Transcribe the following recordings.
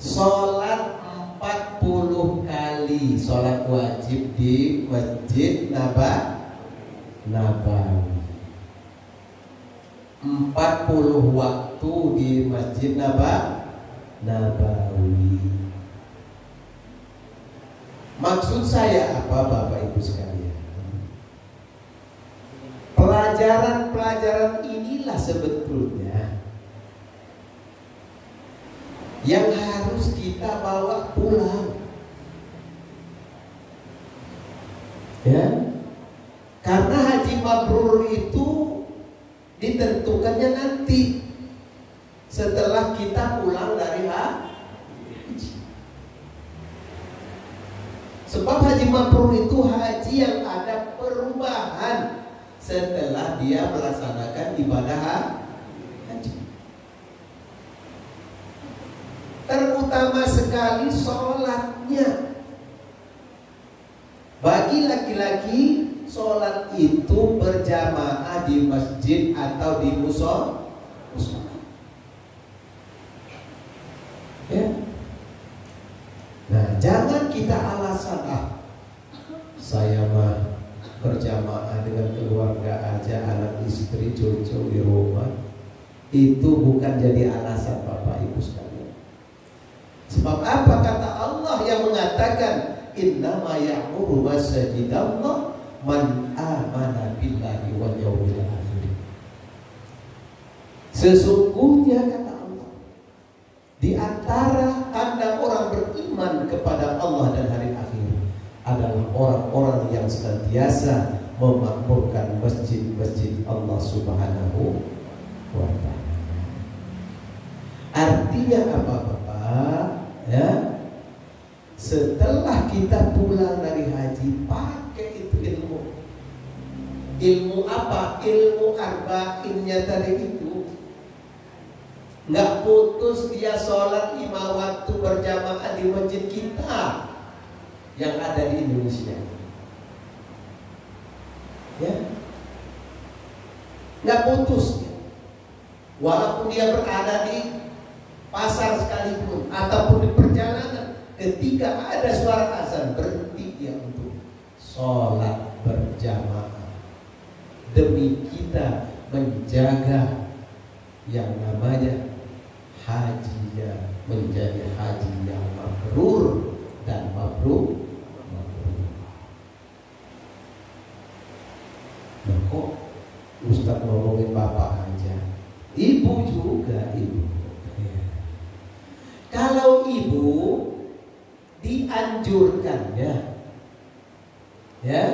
sholat 40 kali sholat wajib di Masjid Nabawi, 40 waktu di Masjid Nabawi. Maksud saya apa, Bapak Ibu sekalian? Pelajaran-pelajaran inilah sebetulnya yang harus kita bawa pulang, ya. Karena haji mabrur itu ditentukannya nanti setelah kita pulang dari haji. Sebab haji mabrur itu haji yang ada perubahan setelah dia melaksanakan ibadah haji. Terutama sekali sholatnya. Bagi laki-laki, sholat itu berjamaah di masjid atau di musola. Ya. Nah, jangan kita alasan, saya mah berjamaah dengan keluarga aja, anak istri, cucu di rumah. Itu bukan jadi alasan, Bapak Ibu sekalian. Sebab apa kata Allah yang mengatakan innama ya'muru masajidallah man amana billahi wal yawmil akhir. Sesungguhnya kata Allah, di antara tanda orang beriman kepada Allah dan hari akhir adalah orang-orang yang senantiasa memakmurkan masjid-masjid Allah Subhanahu wa ta'ala. Artinya apa, Bapak? Ya, setelah kita pulang dari haji, pakai itu ilmu apa? Ilmu arba'innya tadi itu. Nggak putus dia sholat 5 waktu berjamaah di masjid kita yang ada di Indonesia, ya, nggak putus, walaupun dia berada di pasar sekalipun ataupun di perjalanan, ketika ada suara azan berhenti dia untuk sholat berjamaah demi kita menjaga yang namanya hajinya menjadi haji yang mabrur dan mabrur. Nah, kok Ustaz ngomongin bapak aja, ibu juga ibu. Kalau ibu dianjurkannya, ya,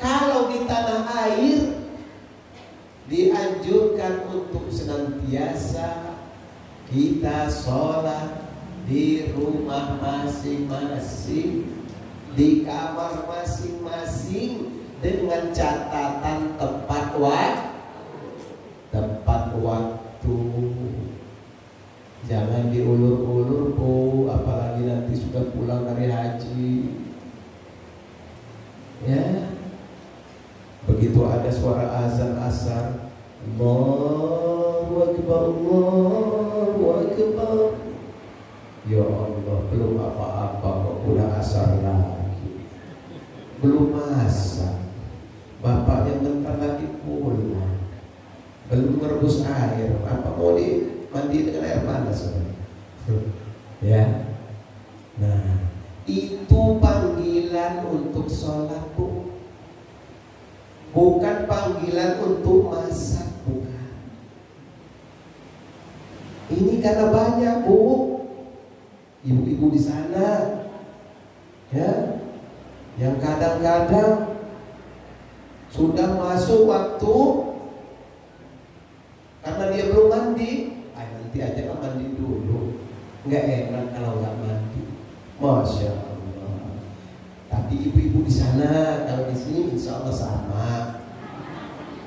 kalau di tanah air dianjurkan untuk senantiasa kita sholat di rumah masing-masing, di kamar masing-masing, dengan catatan tepat waktu. Jangan diulur-ulur, Bu, apalagi nanti sudah pulang dari haji. Ya, begitu ada suara azan asar, Allahu Akbar, Allahu Akbar. Ya Allah, belum apa-apa kok udah asar lagi, belum masak, bapaknya bentar lagi pulang, belum merebus air, apa mau mandi dengan air panas, ya. Nah, itu panggilan untuk sholat, Bu, bukan panggilan untuk masak, bukan. Ini karena banyak, Bu, ibu-ibu di sana, ya, yang kadang-kadang sudah masuk waktu karena dia belum mandi. Nanti aja kan mandi dulu, nggak enak kalau nggak mandi. Masya Allah. Tapi ibu-ibu di sana, kalau di sini insya Allah sama.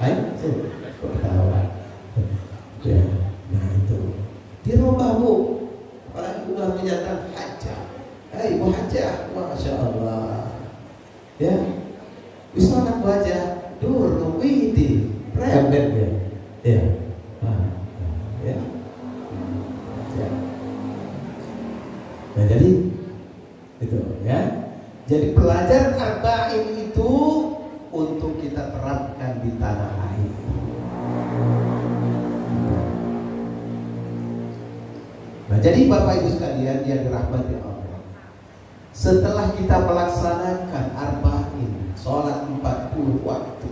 Ayo, ketawa. Ya, nah itu di rumah, Bu, apalagi udah menyatakan hajah. Ibu hajah, Masya Allah. Ya, bisa anak wajah dulu, widi, rebet ya. Ya. Nah jadi itu ya. Jadi pelajaran arba'in itu untuk kita terapkan di tanah air. Nah jadi Bapak Ibu sekalian yang dirahmati Allah, setelah kita melaksanakan arba'in, sholat 40 waktu,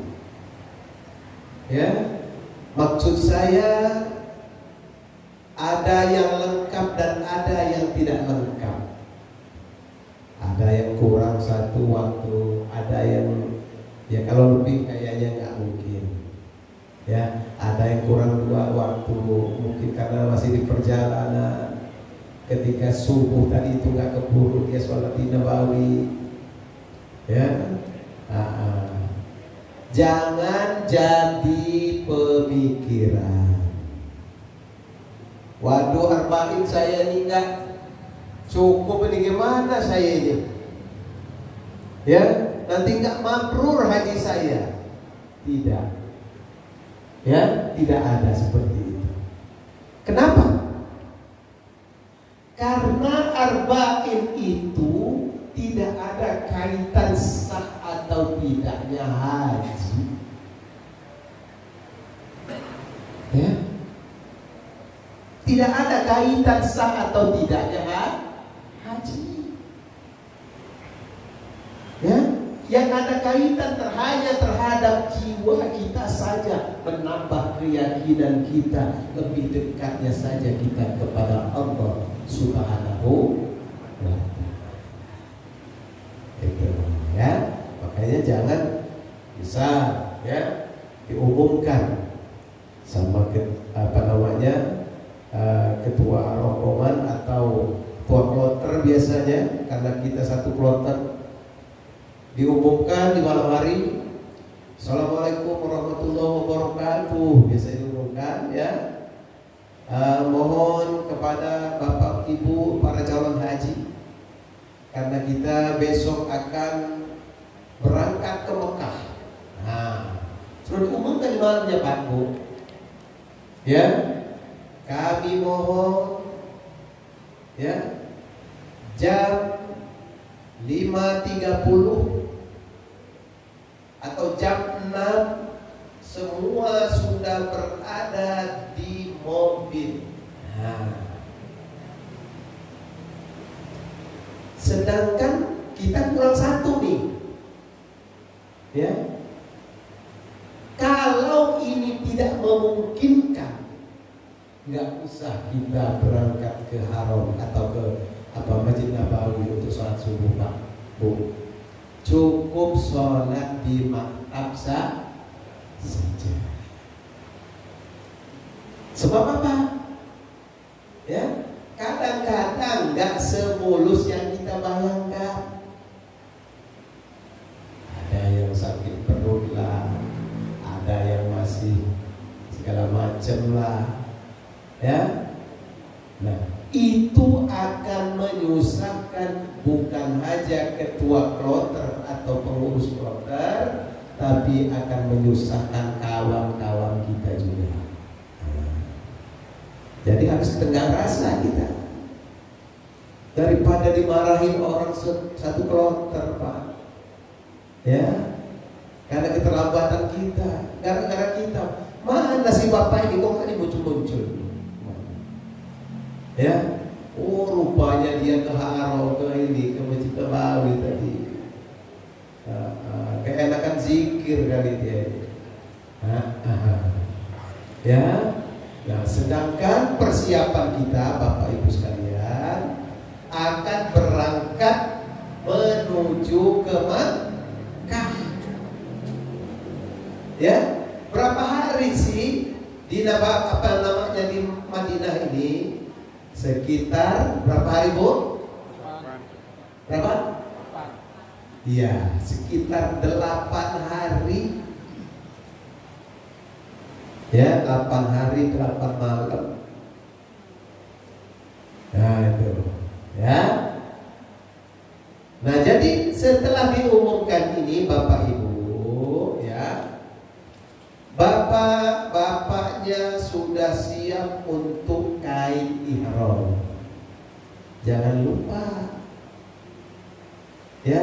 ya, maksud saya ada yang lengkap dan ada yang tidak lengkap. Ada yang kurang satu waktu, ada yang ya kalau lebih kayaknya nggak mungkin. Ya, ada yang kurang 2 waktu, mungkin karena masih di perjalanan. Ketika subuh tadi itu nggak keburu dia sholat di Nabawi. Ya, jangan jadi pemikiran. Waduh, arba'in saya ini nggak cukup, ini gimana saya ini? Ya, nanti nggak mabrur haji saya. Tidak. Ya, tidak ada seperti itu. Kenapa? Karena arba'in itu tidak ada kaitan sah atau tidaknya haji. Ya. Tidak ada kaitan sah atau tidaknya haji. Ya, yang ada kaitan hanya terhadap jiwa kita saja, menambah keyakinan kita, lebih dekatnya saja kita kepada Allah Subhanahu wa ta'ala. Ya, makanya jangan bisa ya diumumkan sama ketua rombongan atau ketua kloter biasanya, karena kita satu kloter, diumumkan di malam hari, Assalamualaikum warahmatullahi wabarakatuh, biasa diumumkan ya. Mohon kepada Bapak Ibu para calon haji, karena kita besok akan berangkat ke Mekah. Nah, sudah diumumkan di malamnya Pak Bu. Ya, kami mohon ya jam 5.30 atau jam 6 semua sudah berada di mobil. Nah, sedangkan kita kurang satu nih. Ya. Kalau ini tidak memungkinkan, nggak usah kita berangkat ke Haram atau ke Masjid Nabawi untuk sholat subuh Pak Bu. Cukup sholat di maktab saja. Sebab apa? Ya, kadang-kadang nggak semulus yang kita bayangkan. Ada yang sakit perut lah, ada yang masih segala macam lah, ya. Nah, itu akan menyusahkan bukan hanya ketua kloter atau pengurus kloter, tapi akan menyusahkan kawan-kawan kita juga. Jadi harus tenggang rasa kita, daripada dimarahin orang satu kloter Pak, ya, karena keterlambatan kita, gara-gara kita. Mana si bapak ini kok tadi muncul-muncul? Ya, oh rupanya dia ke Haram, ke ini, ke Masjid Nabawi tadi. Keenakan zikir kali dia. Ya, nah sedangkan persiapan kita Bapak Ibu sekalian akan berangkat menuju ke Makkah. Ya, berapa hari sih di di Madinah ini? Sekitar berapa hari Bu? Berapa? Iya, sekitar 8 hari. Ya, 8 hari 8 malam. Nah itu, ya. Nah jadi setelah diumumkan ini Bapak Ibu, ya, bapak-bapaknya sudah siap untuk kain ihram. Jangan lupa, ya,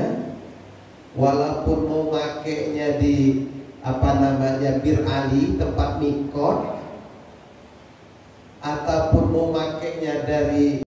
walaupun mau makainya di Bir Ali, tempat mikot, ataupun mau makainya dari